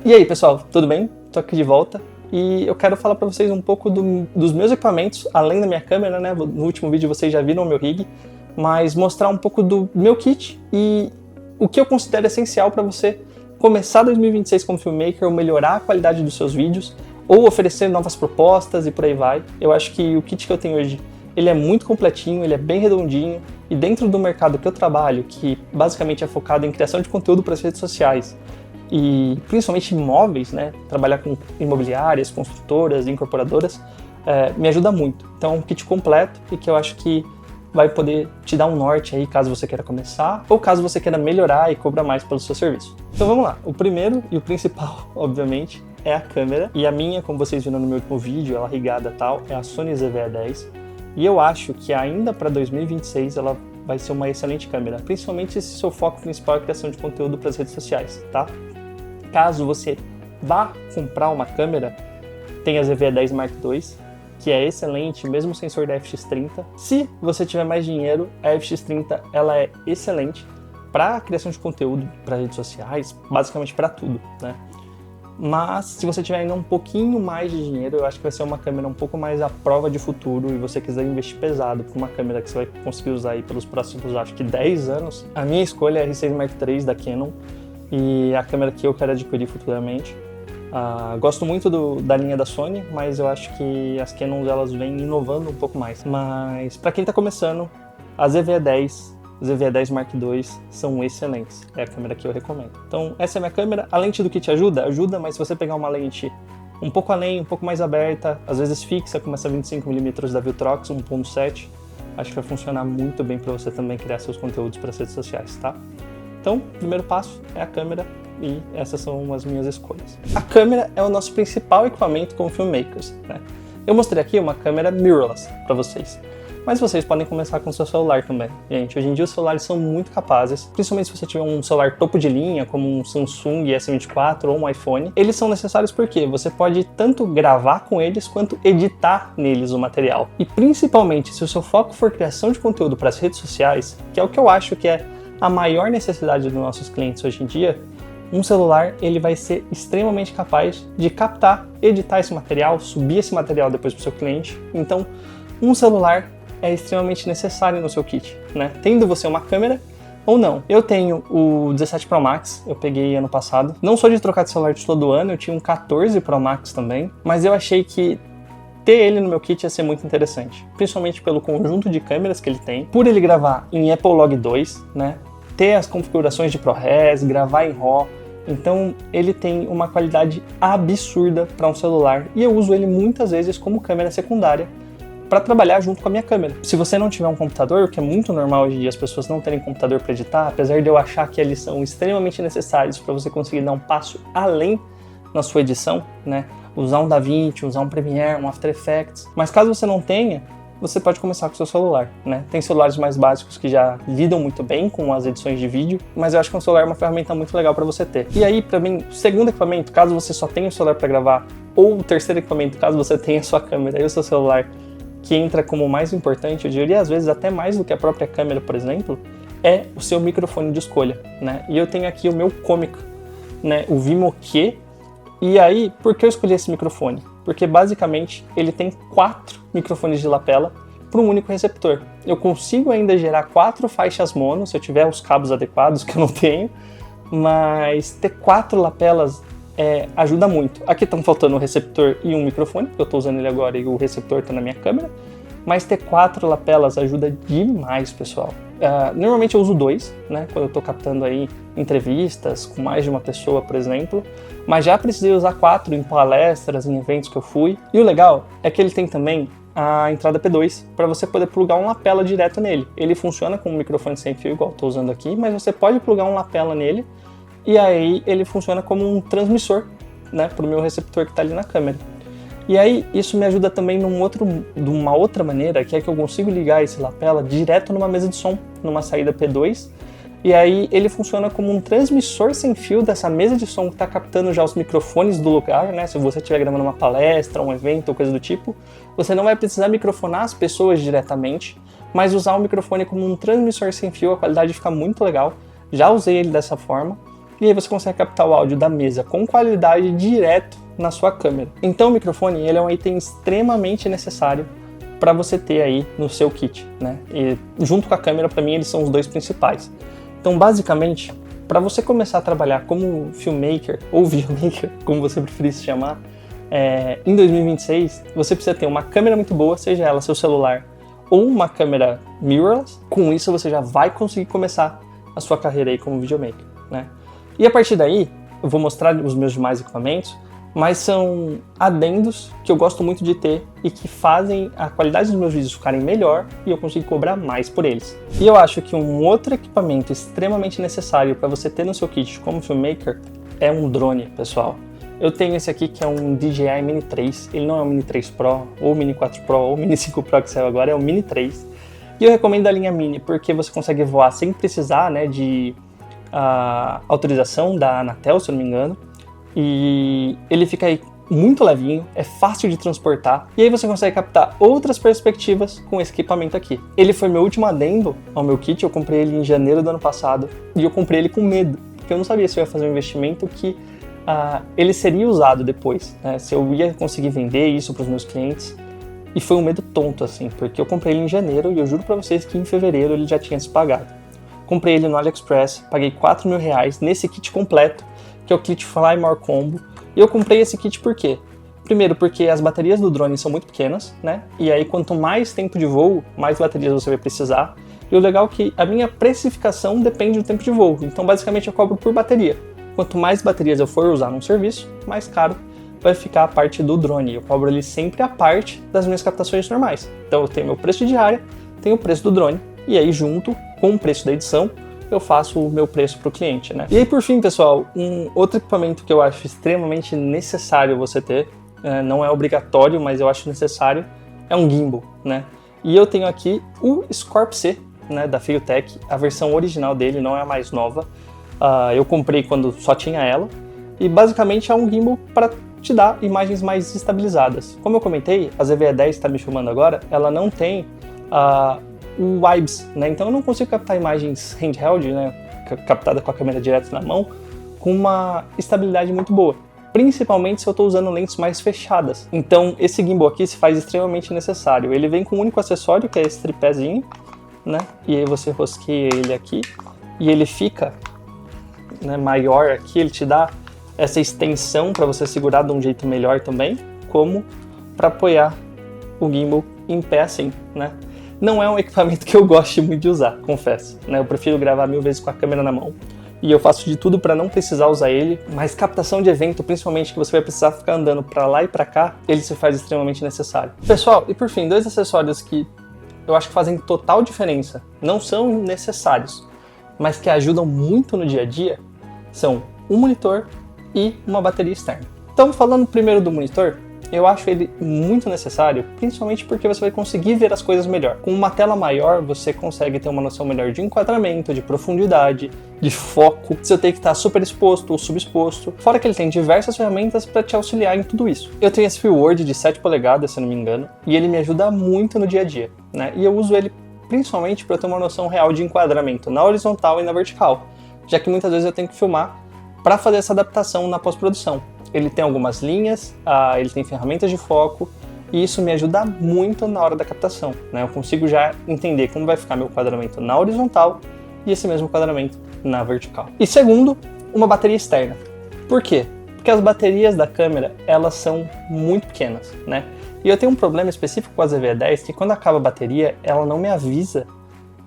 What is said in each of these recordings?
E aí, pessoal, tudo bem? Tô aqui de volta e eu quero falar para vocês um pouco dos meus equipamentos, além da minha câmera, né? No último vídeo vocês já viram o meu rig, mas mostrar um pouco do meu kit e o que eu considero essencial para você começar 2026 como filmmaker, ou melhorar a qualidade dos seus vídeos, ou oferecer novas propostas e por aí vai. Eu acho que o kit que eu tenho hoje, ele é muito completinho, ele é bem redondinho, e dentro do mercado que eu trabalho, que basicamente é focado em criação de conteúdo para as redes sociais, e principalmente imóveis, né? Trabalhar com imobiliárias, construtoras, incorporadoras, me ajuda muito. Então é um kit completo e que eu acho que vai poder te dar um norte aí caso você queira começar ou caso você queira melhorar e cobrar mais pelo seu serviço. Então vamos lá, o primeiro e o principal, obviamente, é a câmera. E a minha, como vocês viram no meu último vídeo, ela rigada e tal, é a Sony ZV-E10. E eu acho que ainda para 2026 ela vai ser uma excelente câmera, principalmente se seu foco principal é a criação de conteúdo para as redes sociais, tá? Caso você vá comprar uma câmera, tem a ZV-E10 Mark II, que é excelente, mesmo sensor da FX30. Se você tiver mais dinheiro, a FX30 ela é excelente para criação de conteúdo para redes sociais, basicamente para tudo, né? Mas se você tiver ainda um pouquinho mais de dinheiro, eu acho que vai ser uma câmera um pouco mais à prova de futuro e você quiser investir pesado por uma câmera que você vai conseguir usar aí pelos próximos, acho que 10 anos. A minha escolha é a R6 Mark III da Canon e a câmera que eu quero adquirir futuramente. Gosto muito da linha da Sony, mas eu acho que as Canons elas vêm inovando um pouco mais. Mas para quem está começando, a ZV-E10, ZV-E10 Mark II são excelentes. É a câmera que eu recomendo. Então essa é a minha câmera. A lente do kit ajuda, mas se você pegar uma lente um pouco além, um pouco mais aberta, às vezes fixa, como essa 25mm da Viltrox 1.7, acho que vai funcionar muito bem para você também criar seus conteúdos para as redes sociais, tá? Então, o primeiro passo é a câmera e essas são as minhas escolhas. A câmera é o nosso principal equipamento como filmmakers, né? Eu mostrei aqui uma câmera mirrorless para vocês, mas vocês podem começar com o seu celular também. Gente, hoje em dia os celulares são muito capazes, principalmente se você tiver um celular topo de linha, como um Samsung S24 ou um iPhone. Eles são necessários porque você pode tanto gravar com eles quanto editar neles o material. E principalmente se o seu foco for criação de conteúdo para as redes sociais, que é o que eu acho que é a maior necessidade dos nossos clientes hoje em dia, um celular ele vai ser extremamente capaz de captar, editar esse material, subir esse material depois para o seu cliente. Então, um celular é extremamente necessário no seu kit, né? Tendo você uma câmera ou não. Eu tenho o 17 Pro Max, eu peguei ano passado. Não sou de trocar de celular de todo ano, eu tinha um 14 Pro Max também, mas eu achei que ter ele no meu kit ia ser muito interessante, principalmente pelo conjunto de câmeras que ele tem, por ele gravar em Apple Log 2, né? Ter as configurações de ProRes, gravar em RAW, então ele tem uma qualidade absurda para um celular e eu uso ele muitas vezes como câmera secundária para trabalhar junto com a minha câmera. Se você não tiver um computador, o que é muito normal hoje em dia as pessoas não terem computador para editar, apesar de eu achar que eles são extremamente necessários para você conseguir dar um passo além na sua edição, né? Usar um DaVinci, usar um Premiere, um After Effects, mas caso você não tenha, você pode começar com o seu celular, né? Tem celulares mais básicos que já lidam muito bem com as edições de vídeo, mas eu acho que um celular é uma ferramenta muito legal para você ter. E aí, para mim, o segundo equipamento, caso você só tenha o celular para gravar, ou o terceiro equipamento, caso você tenha a sua câmera e o seu celular, que entra como mais importante, eu diria às vezes até mais do que a própria câmera, por exemplo, é o seu microfone de escolha, né? E eu tenho aqui o meu Comic, né? O Vimo Q. E aí, por que eu escolhi esse microfone? Porque basicamente ele tem 4 microfones de lapela para um único receptor. Eu consigo ainda gerar 4 faixas mono, se eu tiver os cabos adequados, que eu não tenho, mas ter 4 lapelas ajuda muito. Aqui estão faltando um receptor e um microfone, porque eu estou usando ele agora e o receptor está na minha câmera, mas ter 4 lapelas ajuda demais, pessoal. Normalmente eu uso 2, né, quando eu estou captando aí entrevistas com mais de uma pessoa, por exemplo, mas já precisei usar 4 em palestras, em eventos que eu fui. E o legal é que ele tem também a entrada P2 para você poder plugar um lapela direto nele. Ele funciona com um microfone sem fio, igual estou usando aqui, mas você pode plugar um lapela nele e aí ele funciona como um transmissor, né, para o meu receptor que está ali na câmera. E aí isso me ajuda também de uma outra maneira, que é que eu consigo ligar esse lapela direto numa mesa de som, numa saída P2, e aí ele funciona como um transmissor sem fio dessa mesa de som que está captando já os microfones do lugar, né? Se você estiver gravando uma palestra, um evento ou coisa do tipo, você não vai precisar microfonar as pessoas diretamente, mas usar o microfone como um transmissor sem fio, a qualidade fica muito legal. Já usei ele dessa forma. e aí você consegue captar o áudio da mesa com qualidade direto na sua câmera. Então o microfone ele é um item extremamente necessário para você ter aí no seu kit, né? E junto com a câmera, para mim, eles são os dois principais. Então, basicamente, para você começar a trabalhar como filmmaker ou videomaker, como você preferir se chamar, em 2026, você precisa ter uma câmera muito boa, seja ela seu celular ou uma câmera mirrorless. Com isso, você já vai conseguir começar a sua carreira aí como videomaker, né? E a partir daí, eu vou mostrar os meus demais equipamentos, mas são adendos que eu gosto muito de ter e que fazem a qualidade dos meus vídeos ficarem melhor e eu consigo cobrar mais por eles. E eu acho que um outro equipamento extremamente necessário para você ter no seu kit como filmmaker é um drone, pessoal. Eu tenho esse aqui que é um DJI Mini 3, ele não é o Mini 3 Pro, ou Mini 4 Pro, ou Mini 5 Pro que saiu agora, é o Mini 3. E eu recomendo a linha Mini porque você consegue voar sem precisar, né, de autorização da Anatel, se eu não me engano. E ele fica aí muito levinho, é fácil de transportar, e aí você consegue captar outras perspectivas com esse equipamento aqui. Ele foi meu último adendo ao meu kit, eu comprei ele em janeiro do ano passado, e eu comprei ele com medo, porque eu não sabia se eu ia fazer um investimento que ele seria usado depois, né? Se eu ia conseguir vender isso para os meus clientes, e foi um medo tonto assim, porque eu comprei ele em janeiro, e eu juro para vocês que em fevereiro ele já tinha se pagado. Comprei ele no AliExpress, paguei R$4.000 nesse kit completo, que é o kit Fly More Combo. E eu comprei esse kit por quê? Primeiro, porque as baterias do drone são muito pequenas, né? E aí, quanto mais tempo de voo, mais baterias você vai precisar. E o legal é que a minha precificação depende do tempo de voo. Então, basicamente, eu cobro por bateria. Quanto mais baterias eu for usar num serviço, mais caro vai ficar a parte do drone. Eu cobro ali sempre a parte das minhas captações normais. Então, eu tenho meu preço de diária, tenho o preço do drone, e aí, junto com o preço da edição, eu faço o meu preço para o cliente, né? E aí, por fim, pessoal, um outro equipamento que eu acho extremamente necessário você ter, não é obrigatório, mas eu acho necessário, é um gimbal, né? E eu tenho aqui o Scorp C, né, da Filtech, a versão original dele, não é a mais nova. Eu comprei quando só tinha ela, e basicamente é um gimbal para te dar imagens mais estabilizadas. Como eu comentei, a ZV-E10 está me filmando agora, ela não tem o IBIS, né? Então eu não consigo captar imagens handheld, né, captada com a câmera direto na mão, com uma estabilidade muito boa, principalmente se eu estou usando lentes mais fechadas. Então esse gimbal aqui se faz extremamente necessário. Ele vem com um único acessório, que é esse tripézinho, né? E aí você rosqueia ele aqui e ele fica, né, maior aqui, ele te dá essa extensão para você segurar de um jeito melhor também, como para apoiar o gimbal em pé assim, né? Não é um equipamento que eu gosto muito de usar, confesso, né? Eu prefiro gravar 1000 vezes com a câmera na mão. E eu faço de tudo para não precisar usar ele, mas captação de evento, principalmente que você vai precisar ficar andando para lá e para cá, ele se faz extremamente necessário. Pessoal, e por fim, dois acessórios que eu acho que fazem total diferença, não são necessários, mas que ajudam muito no dia a dia, são um monitor e uma bateria externa. Então, falando primeiro do monitor, eu acho ele muito necessário, principalmente porque você vai conseguir ver as coisas melhor. Com uma tela maior, você consegue ter uma noção melhor de enquadramento, de profundidade, de foco, se eu tenho que estar super exposto ou subexposto. Fora que ele tem diversas ferramentas para te auxiliar em tudo isso. Eu tenho esse Field de 7 polegadas, se não me engano, e ele me ajuda muito no dia a dia, né? E eu uso ele principalmente para ter uma noção real de enquadramento na horizontal e na vertical, já que muitas vezes eu tenho que filmar para fazer essa adaptação na pós-produção. Ele tem algumas linhas, ele tem ferramentas de foco, e isso me ajuda muito na hora da captação, né? Eu consigo já entender como vai ficar meu quadramento na horizontal e esse mesmo quadramento na vertical. E segundo, uma bateria externa. Por quê? Porque as baterias da câmera, elas são muito pequenas, né? E eu tenho um problema específico com a ZV-E10, que quando acaba a bateria, ela não me avisa,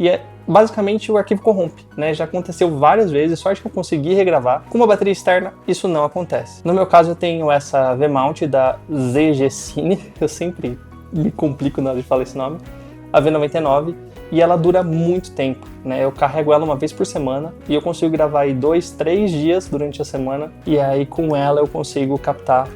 e basicamente o arquivo corrompe, né? Já aconteceu várias vezes, sorte que eu consegui regravar. Com uma bateria externa, isso não acontece. No meu caso, eu tenho essa V-mount da ZG Cine, eu sempre me complico na hora de falar esse nome, a V99, e ela dura muito tempo, né? Eu carrego ela uma vez por semana e eu consigo gravar aí 2, 3 dias durante a semana, e aí com ela eu consigo captar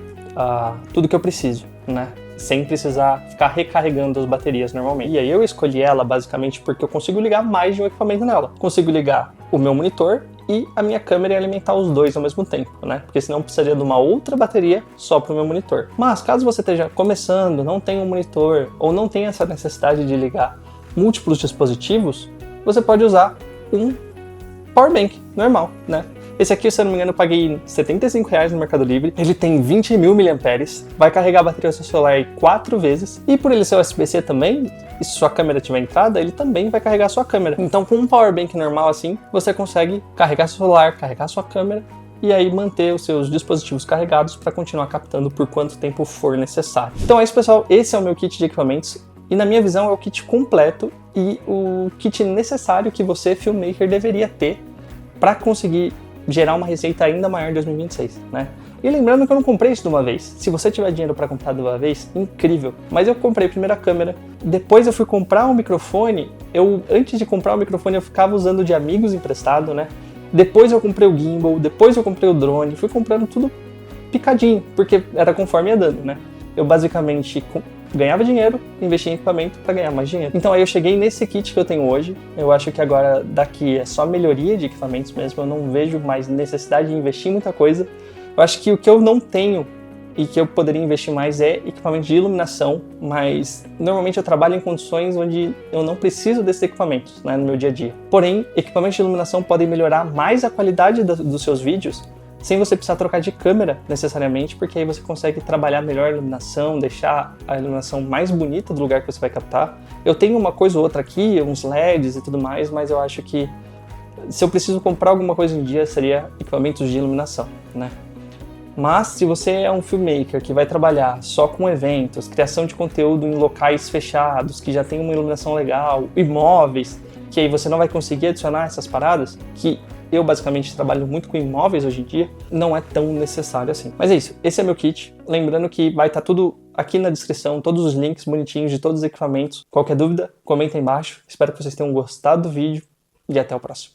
tudo que eu preciso, né? Sem precisar ficar recarregando as baterias normalmente. E aí eu escolhi ela basicamente porque eu consigo ligar mais de um equipamento nela. Consigo ligar o meu monitor e a minha câmera e alimentar os dois ao mesmo tempo, né? Porque senão eu precisaria de uma outra bateria só para o meu monitor. Mas caso você esteja começando, não tenha um monitor ou não tenha essa necessidade de ligar múltiplos dispositivos, você pode usar um power bank normal, né? Esse aqui, se eu não me engano, eu paguei R$75 no Mercado Livre. Ele tem 20.000 mAh, vai carregar a bateria do seu celular 4 vezes. E por ele ser USB-C também, e se sua câmera tiver entrada, ele também vai carregar a sua câmera. Então com um power bank normal assim, você consegue carregar seu celular, carregar sua câmera, e aí manter os seus dispositivos carregados para continuar captando por quanto tempo for necessário. Então é isso, pessoal, esse é o meu kit de equipamentos. E na minha visão é o kit completo e o kit necessário que você, filmmaker, deveria ter para conseguir gerar uma receita ainda maior em 2026, né? E lembrando que eu não comprei isso de uma vez. Se você tiver dinheiro para comprar de uma vez, incrível. Mas eu comprei primeiro a câmera, depois eu fui comprar um microfone. Antes de comprar o microfone, eu ficava usando de amigos emprestado, né? Depois eu comprei o gimbal, depois eu comprei o drone, fui comprando tudo picadinho, porque era conforme ia dando, né? Eu basicamente ganhava dinheiro, investia em equipamento para ganhar mais dinheiro. Então aí eu cheguei nesse kit que eu tenho hoje. Eu acho que agora daqui é só melhoria de equipamentos mesmo. Eu não vejo mais necessidade de investir em muita coisa. Eu acho que o que eu não tenho e que eu poderia investir mais é equipamento de iluminação, mas normalmente eu trabalho em condições onde eu não preciso desses equipamentos, né, no meu dia a dia. Porém, equipamentos de iluminação podem melhorar mais a qualidade dos seus vídeos sem você precisar trocar de câmera necessariamente, porque aí você consegue trabalhar melhor a iluminação, deixar a iluminação mais bonita do lugar que você vai captar. Eu tenho uma coisa ou outra aqui, uns LEDs e tudo mais, mas eu acho que se eu preciso comprar alguma coisa em dia, seria equipamentos de iluminação, né? Mas se você é um filmmaker que vai trabalhar só com eventos, criação de conteúdo em locais fechados, que já tem uma iluminação legal, imóveis, que aí você não vai conseguir adicionar essas paradas, que eu basicamente trabalho muito com imóveis hoje em dia, não é tão necessário assim. Mas é isso, esse é meu kit. Lembrando que vai estar tudo aqui na descrição, todos os links bonitinhos de todos os equipamentos. Qualquer dúvida, comenta aí embaixo. Espero que vocês tenham gostado do vídeo e até o próximo.